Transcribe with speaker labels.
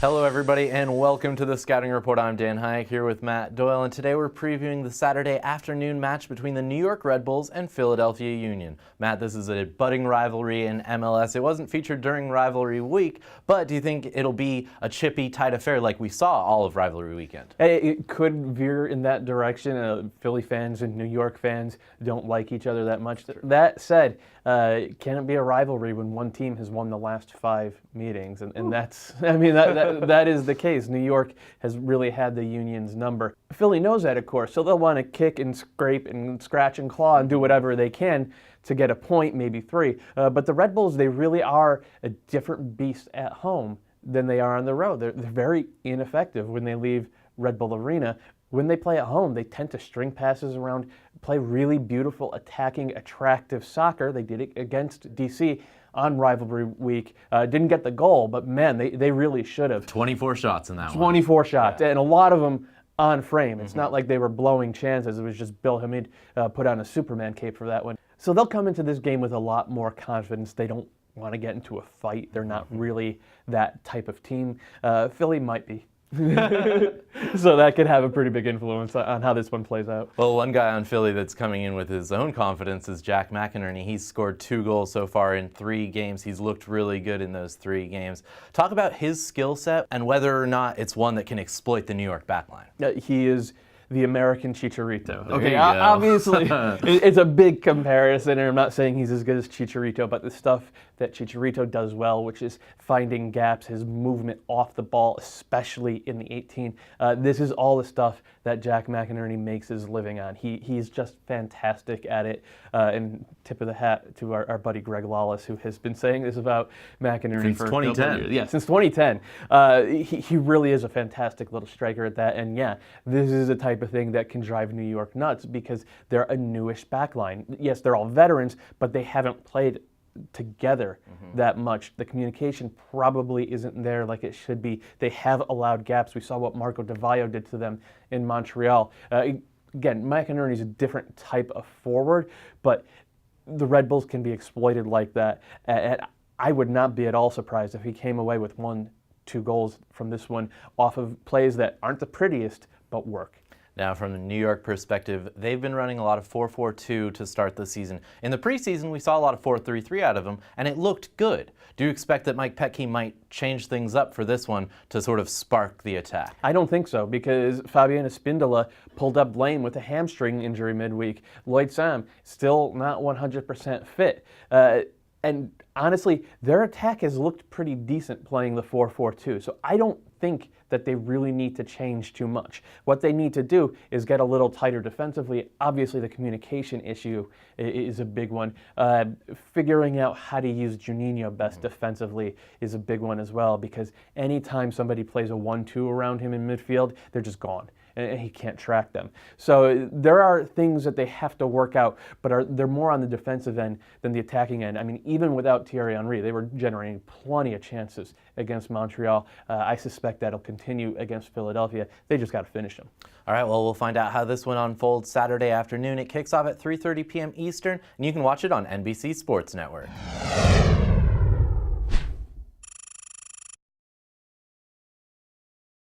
Speaker 1: Hello everybody and welcome to the Scouting Report. I'm Dan Hayek here with Matt Doyle, and today we're previewing the Saturday afternoon match between the New York Red Bulls and Philadelphia Union. Matt, this is a budding rivalry in MLS. It wasn't featured during rivalry week, but do you think it'll be a chippy, tight affair like we saw all of rivalry weekend?
Speaker 2: It could veer in that direction. Philly fans and New York fans don't like each other that much. That said, can it be a rivalry when one team has won the last 5 meetings? And that's, I mean, that is the case. New York has really had the Union's number. Philly knows that, of course, so they'll want to kick and scrape and scratch and claw and do whatever they can to get a point, maybe 3. But the Red Bulls, they really are a different beast at home than they are on the road. They're very ineffective when they leave Red Bull Arena. When they play at home, they tend to string passes around, play really beautiful, attacking, attractive soccer. They did it against DC on rivalry week. Didn't get the goal, but man, they really should have.
Speaker 1: 24 shots in that
Speaker 2: 24 shots, and a lot of them on frame. It's not like they were blowing chances. It was just Bill Hamid put on a Superman cape for that one. So they'll come into this game with a lot more confidence. They don't want to get into a fight. They're not really that type of team. Philly might be. So that could have a pretty big influence on how this one plays out.
Speaker 1: Well, one guy on Philly that's coming in with his own confidence is Jack McInerney. He's scored 2 goals so far in 3 games. He's looked really good in those 3 games. Talk about his skill set and whether or not it's one that can exploit the New York backline.
Speaker 2: He is the American Chicharito.
Speaker 1: Okay,
Speaker 2: obviously, it's a big comparison, and I'm not saying he's as good as Chicharito, but the stuff that Chicharito does well, which is finding gaps, his movement off the ball, especially in the 18. This is all the stuff that Jack McInerney makes his living on. He's just fantastic at it. And tip of the hat to our buddy Greg Lawless, who has been saying this about McInerney
Speaker 1: since
Speaker 2: for
Speaker 1: 2010.
Speaker 2: Yeah, since 2010. He really is a fantastic little striker at that. And yeah, this is a type of thing that can drive New York nuts because they're a newish backline. Yes, they're all veterans, but they haven't played together that much. The communication probably isn't there like it should be. They have allowed gaps. We saw what Marco Di Vaio did to them in Montreal. Again, McInerney's a different type of forward, but the Red Bulls can be exploited like that. And I would not be at all surprised if he came away with 1-2 goals from this one off of plays that aren't the prettiest, but work.
Speaker 1: Now, from the New York perspective, they've been running a lot of 4-4-2 to start the season. In the preseason, we saw a lot of 4-3-3 out of them, and it looked good. Do you expect that Mike Petke might change things up for this one to sort of spark the attack?
Speaker 2: I don't think so, because Fabian Espindola pulled up lame with a hamstring injury midweek. Lloyd Sam still not 100% fit. And honestly, their attack has looked pretty decent playing the 4-4-2. So I don't think that they really need to change too much. What they need to do is get a little tighter defensively. Obviously, the communication issue is a big one. Figuring out how to use Juninho best defensively is a big one as well, because anytime somebody plays a 1-2 around him in midfield, they're just gone, and he can't track them. So there are things that they have to work out, but they're more on the defensive end than the attacking end. I mean, even without Thierry Henry, they were generating plenty of chances against Montreal. I suspect that'll continue against Philadelphia. They just got to finish them.
Speaker 1: All right, well, we'll find out how this one unfolds Saturday afternoon. It kicks off at 3:30 p.m. Eastern, and you can watch it on NBC Sports Network.